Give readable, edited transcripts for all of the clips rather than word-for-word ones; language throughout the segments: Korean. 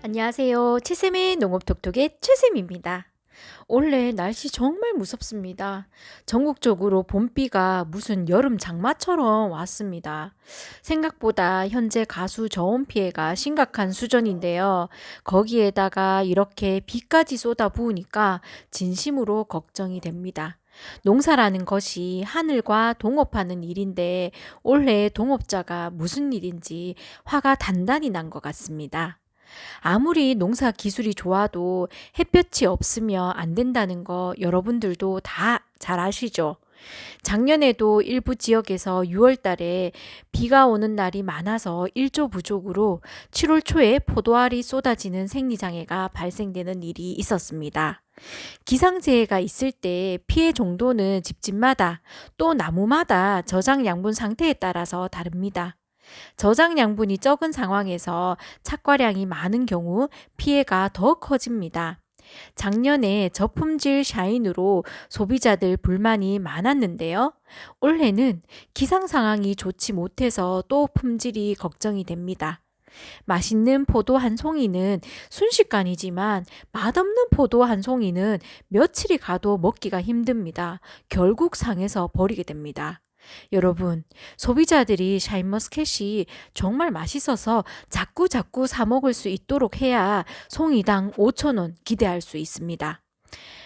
안녕하세요. 치쌤의 농업톡톡의 최쌤입니다. 올해 날씨 정말 무섭습니다. 전국적으로 봄비가 무슨 여름 장마처럼 왔습니다. 생각보다 현재 가수 저온 피해가 심각한 수준인데요. 거기에다가 이렇게 비까지 쏟아부으니까 진심으로 걱정이 됩니다. 농사라는 것이 하늘과 동업하는 일인데 올해 동업자가 무슨 일인지 화가 단단히 난 것 같습니다. 아무리 농사 기술이 좋아도 햇볕이 없으면 안 된다는 거 여러분들도 다 잘 아시죠? 작년에도 일부 지역에서 6월 달에 비가 오는 날이 많아서 일조 부족으로 7월 초에 포도알이 쏟아지는 생리장애가 발생되는 일이 있었습니다. 기상재해가 있을 때 피해 정도는 집집마다 또 나무마다 저장 양분 상태에 따라서 다릅니다. 저장 양분이 적은 상황에서 착과량이 많은 경우 피해가 더 커집니다. 작년에 저품질 샤인으로 소비자들 불만이 많았는데요. 올해는 기상 상황이 좋지 못해서 또 품질이 걱정이 됩니다. 맛있는 포도 한 송이는 순식간이지만 맛없는 포도 한 송이는 며칠이 가도 먹기가 힘듭니다. 결국 상해서 버리게 됩니다. 여러분, 소비자들이 샤인머스켓이 정말 맛있어서 자꾸 사 먹을 수 있도록 해야 송이당 5,000원 기대할 수 있습니다.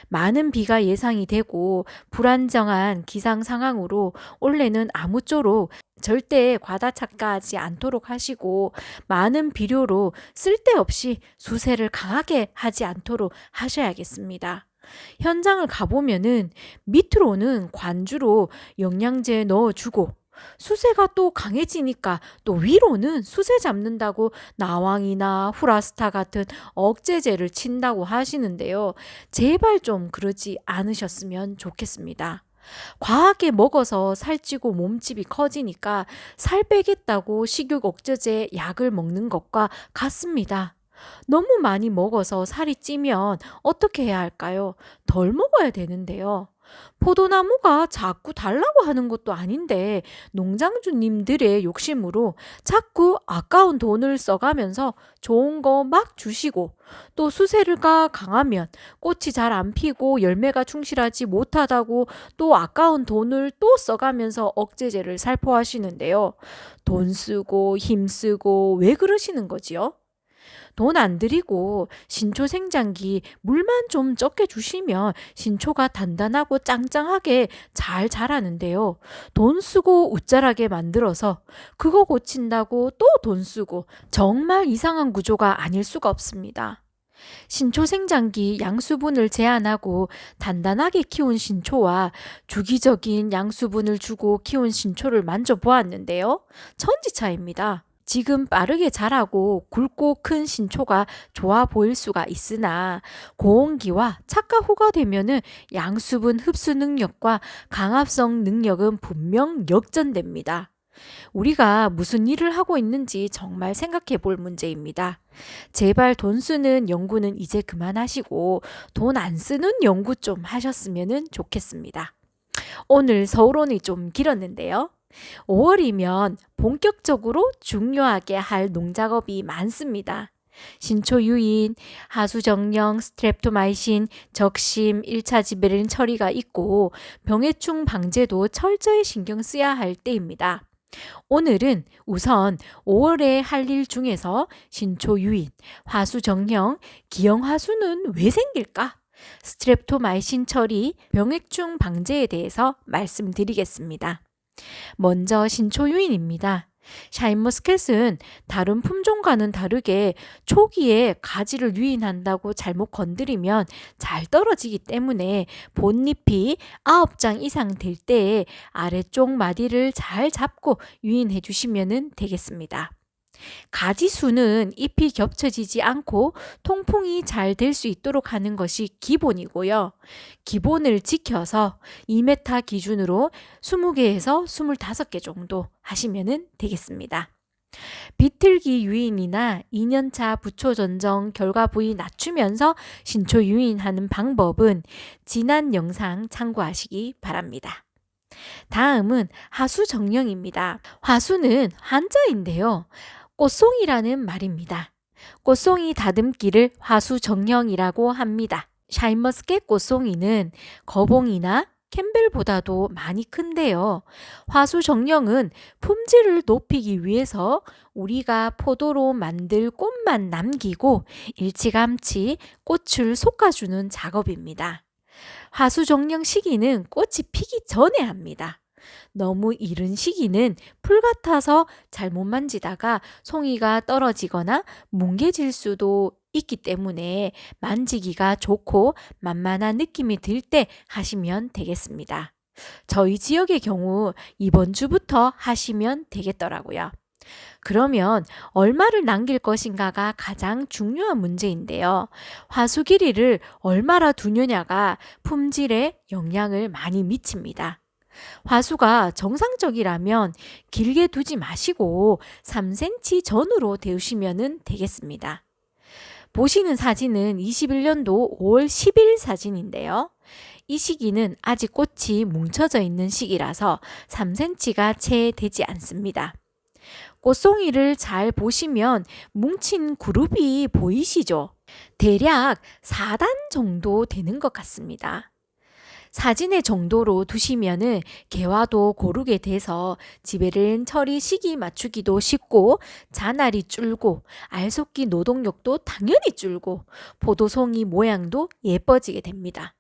많은 비가 예상이 되고 불안정한 기상 상황으로 올해는 아무쪼록 절대 과다 착각하지 않도록 하시고 많은 비료로 쓸데없이 수세를 강하게 하지 않도록 하셔야겠습니다. 현장을 가보면은 밑으로는 관주로 영양제 넣어주고 수세가 또 강해지니까 또 위로는 수세 잡는다고 나왕이나 후라스타 같은 억제제를 친다고 하시는데요. 제발 좀 그러지 않으셨으면 좋겠습니다. 과하게 먹어서 살찌고 몸집이 커지니까 살 빼겠다고 식욕 억제제 약을 먹는 것과 같습니다. 너무 많이 먹어서 살이 찌면 어떻게 해야 할까요? 덜 먹어야 되는데요. 포도나무가 자꾸 달라고 하는 것도 아닌데 농장주님들의 욕심으로 자꾸 아까운 돈을 써가면서 좋은 거 막 주시고 또 수세가 강하면 꽃이 잘 안 피고 열매가 충실하지 못하다고 또 아까운 돈을 또 써가면서 억제제를 살포하시는데요. 돈 쓰고 힘 쓰고 왜 그러시는 거지요? 돈 안 들이고 신초 생장기 물만 좀 적게 주시면 신초가 단단하고 짱짱하게 잘 자라는데요. 돈 쓰고 웃자라게 만들어서 그거 고친다고 또 돈 쓰고 정말 이상한 구조가 아닐 수가 없습니다. 신초 생장기 양수분을 제한하고 단단하게 키운 신초와 주기적인 양수분을 주고 키운 신초를 만져보았는데요. 천지차이입니다. 지금 빠르게 자라고 굵고 큰 신초가 좋아 보일 수가 있으나 고온기와 착과 후가 되면은 양수분 흡수 능력과 강압성 능력은 분명 역전됩니다. 우리가 무슨 일을 하고 있는지 정말 생각해 볼 문제입니다. 제발 돈 쓰는 연구는 이제 그만하시고 돈 안 쓰는 연구 좀 하셨으면 좋겠습니다. 오늘 서론이 좀 길었는데요. 5월이면 본격적으로 중요하게 할 농작업이 많습니다. 신초 유인, 하수 정령, 스트랩토마이신, 적심, 1차 지베린 처리가 있고 병해충 방제도 철저히 신경 써야 할 때입니다. 오늘은 우선 5월에 할 일 중에서 신초 유인, 화수 정형, 기형 화수는 왜 생길까? 스트랩토마이신 처리, 병해충 방제에 대해서 말씀드리겠습니다. 먼저 신초 유인입니다. 샤인머스켓은 다른 품종과는 다르게 초기에 가지를 유인한다고 잘못 건드리면 잘 떨어지기 때문에 본잎이 9장 이상 될 때에 아래쪽 마디를 잘 잡고 유인해 주시면 되겠습니다. 가지수는 잎이 겹쳐지지 않고 통풍이 잘 될 수 있도록 하는 것이 기본이고요. 기본을 지켜서 2m 기준으로 20개에서 25개 정도 하시면 되겠습니다. 비틀기 유인이나 2년차 부초 전정 결과 부위 낮추면서 신초 유인하는 방법은 지난 영상 참고하시기 바랍니다. 다음은 하수정령입니다. 화수는 한자인데요. 꽃송이라는 말입니다. 꽃송이 다듬기를 화수정령이라고 합니다. 샤인머스켓 꽃송이는 거봉이나 캠벨보다도 많이 큰데요. 화수정령은 품질을 높이기 위해서 우리가 포도로 만들 꽃만 남기고 일찌감치 꽃을 솎아주는 작업입니다. 화수정령 시기는 꽃이 피기 전에 합니다. 너무 이른 시기는 풀 같아서 잘못 만지다가 송이가 떨어지거나 뭉개질 수도 있기 때문에 만지기가 좋고 만만한 느낌이 들 때 하시면 되겠습니다. 저희 지역의 경우 이번 주부터 하시면 되겠더라고요. 그러면 얼마를 남길 것인가가 가장 중요한 문제인데요. 화수 길이를 얼마나 두느냐가 품질에 영향을 많이 미칩니다. 화수가 정상적이라면 길게 두지 마시고 3cm 전후로 데우시면 되겠습니다. 보시는 사진은 21년도 5월 10일 사진인데요. 이 시기는 아직 꽃이 뭉쳐져 있는 시기라서 3cm가 채 되지 않습니다. 꽃송이를 잘 보시면 뭉친 그룹이 보이시죠? 대략 4단 정도 되는 것 같습니다. 사진의 정도로 두시면은 개화도 고르게 돼서 지베른 처리 시기 맞추기도 쉽고 자날이 줄고 알속기 노동력도 당연히 줄고 포도송이 모양도 예뻐지게 됩니다.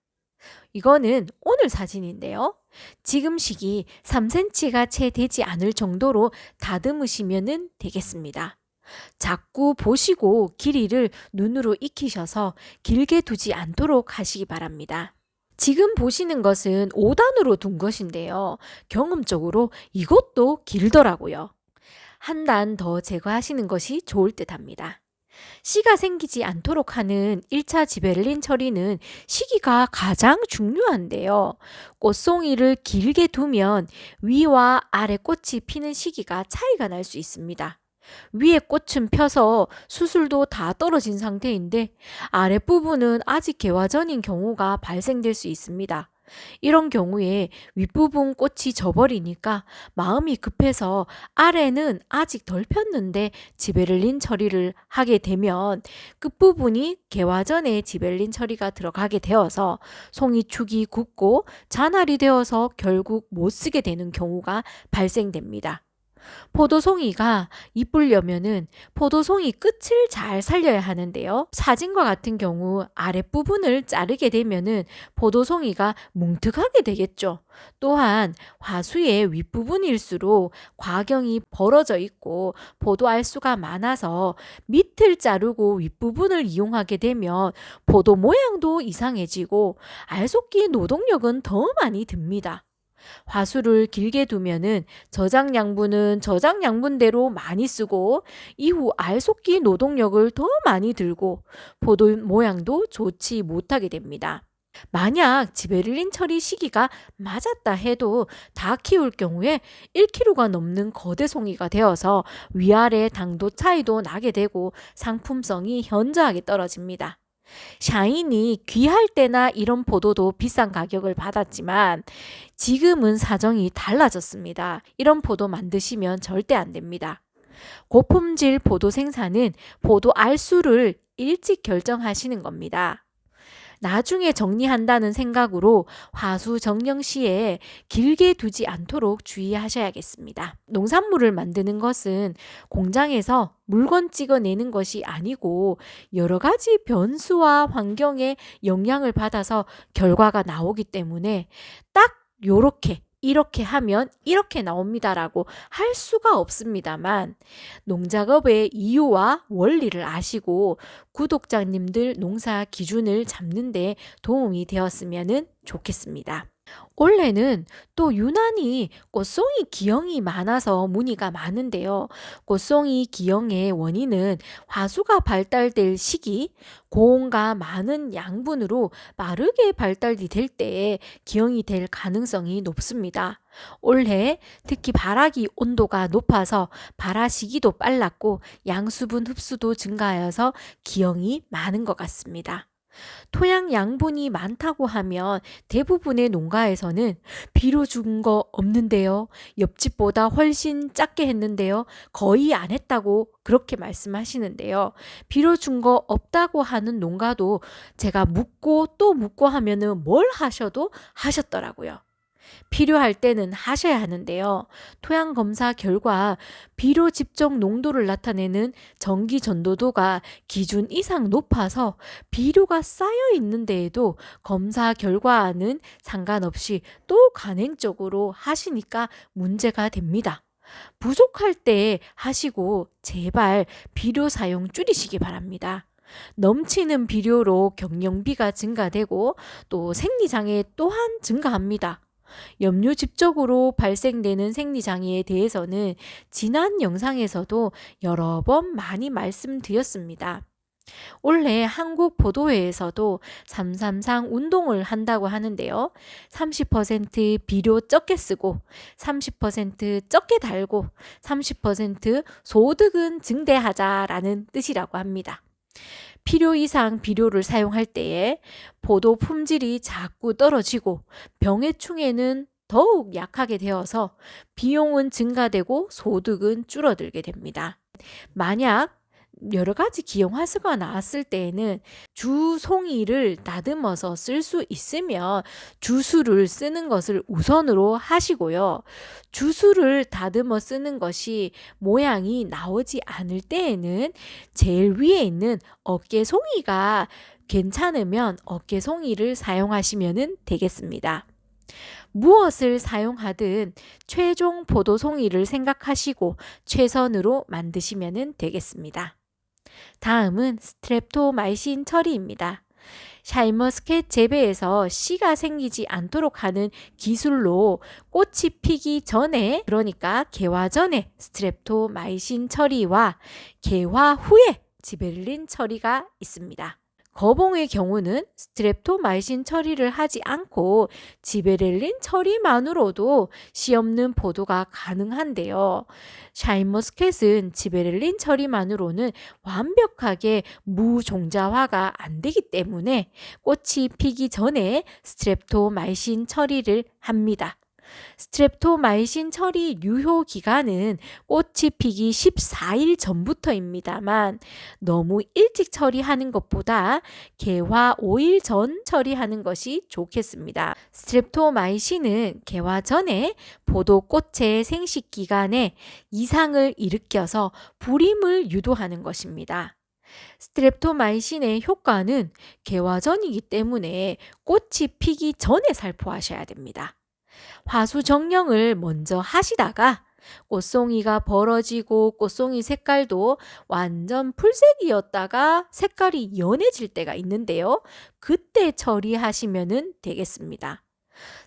이거는 오늘 사진인데요. 지금 시기 3cm가 채 되지 않을 정도로 다듬으시면 되겠습니다. 자꾸 보시고 길이를 눈으로 익히셔서 길게 두지 않도록 하시기 바랍니다. 지금 보시는 것은 5단으로 둔 것인데요. 경험적으로 이것도 길더라고요. 한 단 더 제거하시는 것이 좋을 듯 합니다. 씨가 생기지 않도록 하는 1차 지베를린 처리는 시기가 가장 중요한데요. 꽃송이를 길게 두면 위와 아래 꽃이 피는 시기가 차이가 날 수 있습니다. 위에 꽃은 펴서 수술도 다 떨어진 상태인데 아랫부분은 아직 개화 전인 경우가 발생될 수 있습니다. 이런 경우에 윗부분 꽃이 져버리니까 마음이 급해서 아래는 아직 덜 폈는데 지베를린 처리를 하게 되면 끝부분이 개화 전에 지베를린 처리가 들어가게 되어서 송이축이 굳고 잔알이 되어서 결국 못 쓰게 되는 경우가 발생됩니다. 포도송이가 이쁘려면은 포도송이 끝을 잘 살려야 하는데요. 사진과 같은 경우 아랫부분을 자르게 되면은 포도송이가 뭉툭하게 되겠죠. 또한 화수의 윗부분일수록 과경이 벌어져 있고 포도 알수가 많아서 밑을 자르고 윗부분을 이용하게 되면 포도 모양도 이상해지고 알속기 노동력은 더 많이 듭니다. 화수를 길게 두면은 저장 양분은 저장 양분대로 많이 쓰고 이후 알속기 노동력을 더 많이 들고 포도 모양도 좋지 못하게 됩니다. 만약 지베를린 처리 시기가 맞았다 해도 다 키울 경우에 1kg가 넘는 거대 송이가 되어서 위아래 당도 차이도 나게 되고 상품성이 현저하게 떨어집니다. 샤인이 귀할 때나 이런 포도도 비싼 가격을 받았지만 지금은 사정이 달라졌습니다. 이런 포도 만드시면 절대 안 됩니다. 고품질 포도 생산은 포도 알수를 일찍 결정하시는 겁니다. 나중에 정리한다는 생각으로 화수 정령 시에 길게 두지 않도록 주의하셔야겠습니다. 농산물을 만드는 것은 공장에서 물건 찍어내는 것이 아니고 여러 가지 변수와 환경에 영향을 받아서 결과가 나오기 때문에 딱 요렇게 이렇게 하면 이렇게 나옵니다라고 할 수가 없습니다만 농작업의 이유와 원리를 아시고 구독자님들 농사 기준을 잡는 데 도움이 되었으면 좋겠습니다. 올해는 또 유난히 꽃송이 기형이 많아서 문의가 많은데요. 꽃송이 기형의 원인은 화수가 발달될 시기, 고온과 많은 양분으로 빠르게 발달이 될 때에 기형이 될 가능성이 높습니다. 올해 특히 발화기 온도가 높아서 발화 시기도 빨랐고 양수분 흡수도 증가하여서 기형이 많은 것 같습니다. 토양 양분이 많다고 하면 대부분의 농가에서는 비료 준 거 없는데요. 옆집보다 훨씬 작게 했는데요. 거의 안 했다고 그렇게 말씀하시는데요. 비료 준 거 없다고 하는 농가도 제가 묻고 또 묻고 하면은 뭘 하셔도 하셨더라고요. 필요할 때는 하셔야 하는데요. 토양 검사 결과 비료 집적 농도를 나타내는 전기 전도도가 기준 이상 높아서 비료가 쌓여 있는 데에도 검사 결과와는 상관없이 또 간행적으로 하시니까 문제가 됩니다. 부족할 때 하시고 제발 비료 사용 줄이시기 바랍니다. 넘치는 비료로 경영비가 증가되고 또 생리장애 또한 증가합니다. 염류 집적으로 발생되는 생리장애에 대해서는 지난 영상에서도 여러 번 많이 말씀드렸습니다. 올해 한국보도회에서도 333 운동을 한다고 하는데요. 30% 비료 적게 쓰고 30% 적게 달고 30% 소득은 증대하자라는 뜻이라고 합니다. 필요 이상 비료를 사용할 때에 포도 품질이 자꾸 떨어지고 병해충에는 더욱 약하게 되어서 비용은 증가되고 소득은 줄어들게 됩니다. 만약 여러 가지 기형화수가 나왔을 때에는 주송이를 다듬어서 쓸 수 있으면 주수를 쓰는 것을 우선으로 하시고요. 주수를 다듬어 쓰는 것이 모양이 나오지 않을 때에는 제일 위에 있는 어깨송이가 괜찮으면 어깨송이를 사용하시면 되겠습니다. 무엇을 사용하든 최종 포도송이를 생각하시고 최선으로 만드시면 되겠습니다. 다음은 스트랩토마이신 처리입니다. 샤인머스켓 재배에서 씨가 생기지 않도록 하는 기술로 꽃이 피기 전에, 그러니까 개화 전에 스트랩토마이신 처리와 개화 후에 지베렐린 처리가 있습니다. 거봉의 경우는 스트랩토마이신 처리를 하지 않고 지베렐린 처리만으로도 씨 없는 포도가 가능한데요. 샤인머스켓은 지베렐린 처리만으로는 완벽하게 무종자화가 안 되기 때문에 꽃이 피기 전에 스트랩토마이신 처리를 합니다. 스트랩토마이신 처리 유효 기간은 꽃이 피기 14일 전부터입니다만 너무 일찍 처리하는 것보다 개화 5일 전 처리하는 것이 좋겠습니다. 스트랩토마이신은 개화 전에 포도 꽃의 생식 기간에 이상을 일으켜서 불임을 유도하는 것입니다. 스트랩토마이신의 효과는 개화 전이기 때문에 꽃이 피기 전에 살포하셔야 됩니다. 화수 정령을 먼저 하시다가 꽃송이가 벌어지고 꽃송이 색깔도 완전 풀색이었다가 색깔이 연해질 때가 있는데요. 그때 처리하시면 되겠습니다.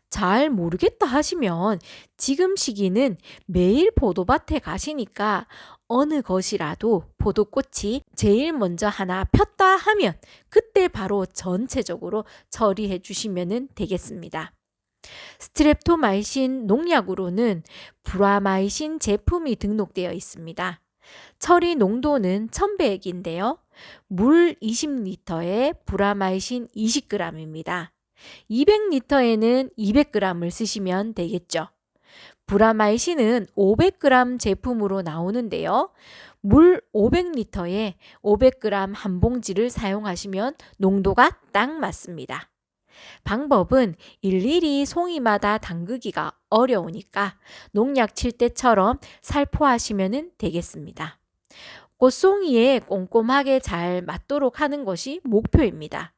잘 모르겠다 하시면 지금 시기는 매일 포도밭에 가시니까 어느 것이라도 포도꽃이 제일 먼저 하나 폈다 하면 그때 바로 전체적으로 처리해 주시면 되겠습니다. 스트랩토마이신 농약으로는 브라마이신 제품이 등록되어 있습니다. 처리 농도는 1000배액인데요. 물 20리터에 브라마이신 20g입니다. 200리터에는 200g을 쓰시면 되겠죠. 브라마이신은 500g 제품으로 나오는데요. 물 500리터에 500g 한 봉지를 사용하시면 농도가 딱 맞습니다. 방법은 일일이 송이마다 담그기가 어려우니까 농약 칠 때처럼 살포하시면 되겠습니다. 꽃송이에 꼼꼼하게 잘 맞도록 하는 것이 목표입니다.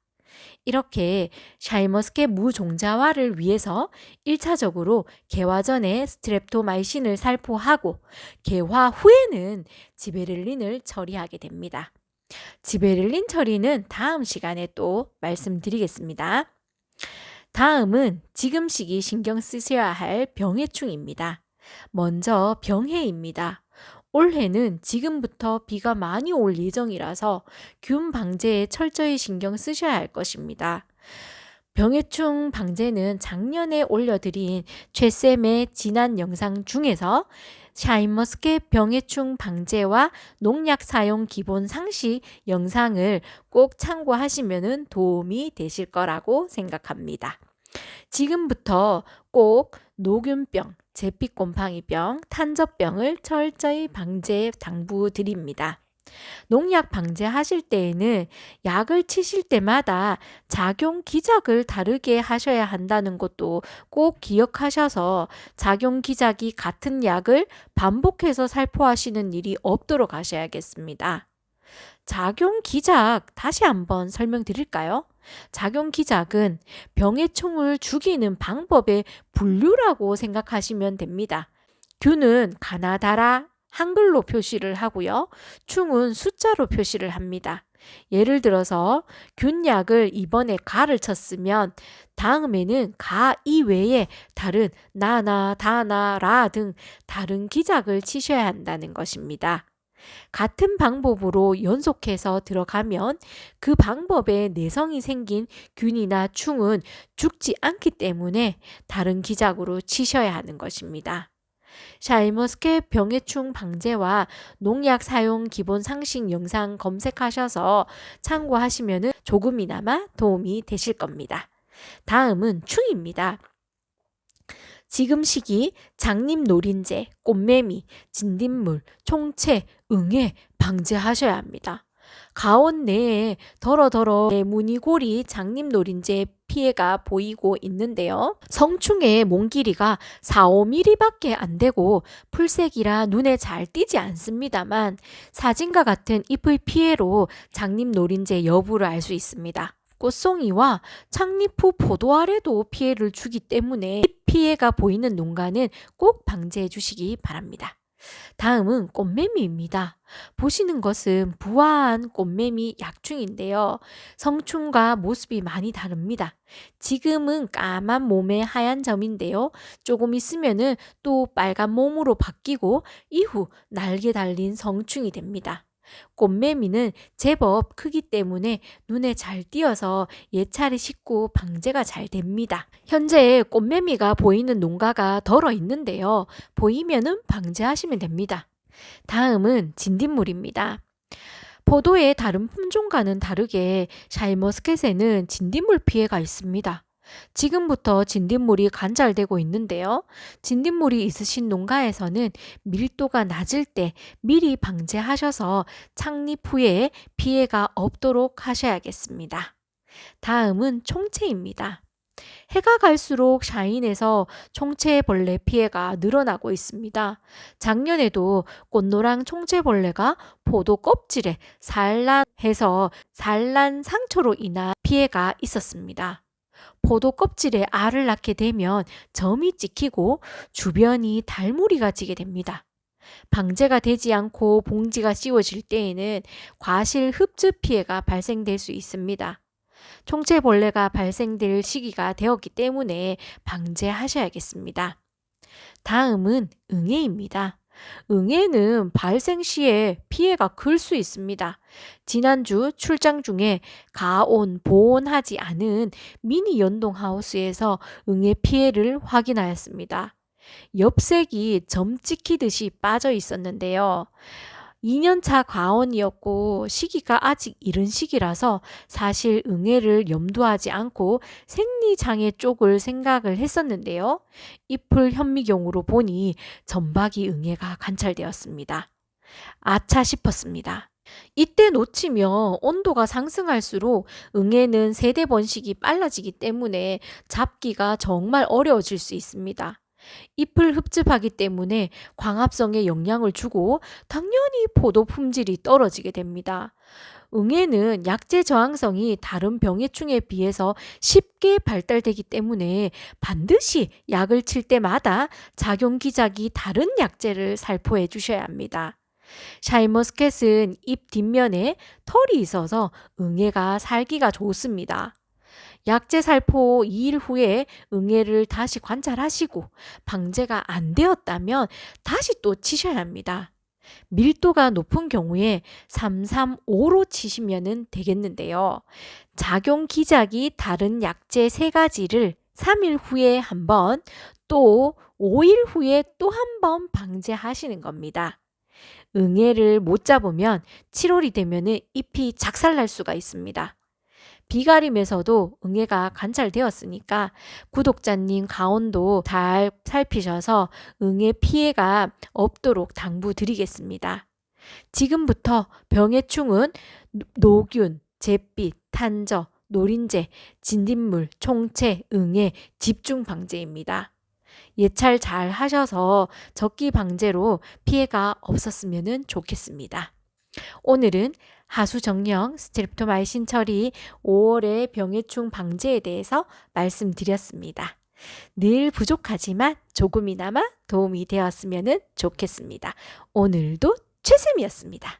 이렇게 샤인머스켓 무종자화를 위해서 1차적으로 개화 전에 스트랩토마이신을 살포하고 개화 후에는 지베렐린을 처리하게 됩니다. 지베렐린 처리는 다음 시간에 또 말씀드리겠습니다. 다음은 지금 시기 신경 쓰셔야 할 병해충입니다. 먼저 병해입니다. 올해는 지금부터 비가 많이 올 예정이라서 균 방제에 철저히 신경 쓰셔야 할 것입니다. 병해충 방제는 작년에 올려드린 최쌤의 지난 영상 중에서 샤인머스켓 병해충 방제와 농약 사용 기본 상식 영상을 꼭 참고하시면 도움이 되실 거라고 생각합니다. 지금부터 꼭 녹균병, 제피곰팡이병, 탄저병을 철저히 방제 당부드립니다. 농약 방제하실 때에는 약을 치실 때마다 작용 기작을 다르게 하셔야 한다는 것도 꼭 기억하셔서 작용 기작이 같은 약을 반복해서 살포하시는 일이 없도록 하셔야겠습니다. 작용 기작 다시 한번 설명드릴까요? 작용 기작은 병의 충을 죽이는 방법의 분류라고 생각하시면 됩니다. 균은 가나다라 한글로 표시를 하고요. 충은 숫자로 표시를 합니다. 예를 들어서 균약을 이번에 가를 쳤으면 다음에는 가 이외에 다른 나나, 다나, 라 등 다른 기작을 치셔야 한다는 것입니다. 같은 방법으로 연속해서 들어가면 그 방법에 내성이 생긴 균이나 충은 죽지 않기 때문에 다른 기작으로 치셔야 하는 것입니다. 샤인머스켓 병해충 방제와 농약 사용 기본 상식 영상 검색하셔서 참고하시면 조금이나마 도움이 되실 겁니다. 다음은 충입니다. 지금 시기 장님 노린재, 꽃매미, 진딧물, 총채, 응애 방제하셔야 합니다. 가온 내에 더러더러 무늬고리 장님 노린재 피해가 보이고 있는데요. 성충의 몸 길이가 4-5mm밖에 안 되고 풀색이라 눈에 잘 띄지 않습니다만 사진과 같은 잎의 피해로 장님 노린재 여부를 알 수 있습니다. 꽃송이와 창립 후 포도알에도 피해를 주기 때문에 피해가 보이는 농가는 꼭 방제해 주시기 바랍니다. 다음은 꽃매미입니다. 보시는 것은 부화한 꽃매미 약충인데요. 성충과 모습이 많이 다릅니다. 지금은 까만 몸에 하얀 점인데요. 조금 있으면은 또 빨간 몸으로 바뀌고 이후 날개 달린 성충이 됩니다. 꽃매미는 제법 크기 때문에 눈에 잘 띄어서 예찰이 쉽고 방제가 잘 됩니다. 현재 꽃매미가 보이는 농가가 덜어 있는데요. 보이면은 방제하시면 됩니다. 다음은 진딧물입니다. 포도의 다른 품종과는 다르게 샤인머스켓에는 진딧물 피해가 있습니다. 지금부터 진딧물이 관찰되고 있는데요. 진딧물이 있으신 농가에서는 밀도가 낮을 때 미리 방제하셔서 창립 후에 피해가 없도록 하셔야겠습니다. 다음은 총채입니다. 해가 갈수록 샤인에서 총채벌레 피해가 늘어나고 있습니다. 작년에도 꽃노랑 총채벌레가 포도 껍질에 산란해서 산란 상처로 인한 피해가 있었습니다. 포도 껍질에 알을 낳게 되면 점이 찍히고 주변이 달무리가 지게 됩니다. 방제가 되지 않고 봉지가 씌워질 때에는 과실 흡즙 피해가 발생될 수 있습니다. 총체벌레가 발생될 시기가 되었기 때문에 방제하셔야겠습니다. 다음은 응애입니다. 응애는 발생 시에 피해가 클 수 있습니다. 지난주 출장 중에 가온, 보온하지 않은 미니 연동하우스에서 응애 피해를 확인하였습니다. 엽색이 점 찍히듯이 빠져 있었는데요. 2년차 과온이었고 시기가 아직 이른 시기라서 사실 응애를 염두하지 않고 생리장애 쪽을 생각을 했었는데요. 잎을 현미경으로 보니 점박이 응애가 관찰되었습니다. 아차 싶었습니다. 이때 놓치면 온도가 상승할수록 응애는 세대 번식이 빨라지기 때문에 잡기가 정말 어려워질 수 있습니다. 잎을 흡즙하기 때문에 광합성에 영향을 주고 당연히 포도 품질이 떨어지게 됩니다. 응애는 약제 저항성이 다른 병해충에 비해서 쉽게 발달되기 때문에 반드시 약을 칠 때마다 작용 기작이 다른 약제를 살포해 주셔야 합니다. 샤인머스켓은 잎 뒷면에 털이 있어서 응애가 살기가 좋습니다. 약제 살포 2일 후에 응애를 다시 관찰하시고 방제가 안 되었다면 다시 또 치셔야 합니다. 밀도가 높은 경우에 335로 치시면 되겠는데요. 작용 기작이 다른 약제 3가지를 3일 후에 한번 또 5일 후에 또 한 번 방제하시는 겁니다. 응애를 못 잡으면 7월이 되면 잎이 작살날 수가 있습니다. 비가림에서도 응애가 관찰되었으니까 구독자님 강원도 잘 살피셔서 응애 피해가 없도록 당부드리겠습니다. 지금부터 병해충은 노균, 잿빛, 탄저, 노린재, 진딧물, 총채, 응애, 집중 방제입니다. 예찰 잘 하셔서 적기 방제로 피해가 없었으면 좋겠습니다. 오늘은 하수정령 스트립토마이신 처리 5월의 병해충 방제에 대해서 말씀드렸습니다. 늘 부족하지만 조금이나마 도움이 되었으면 좋겠습니다. 오늘도 최쌤이었습니다.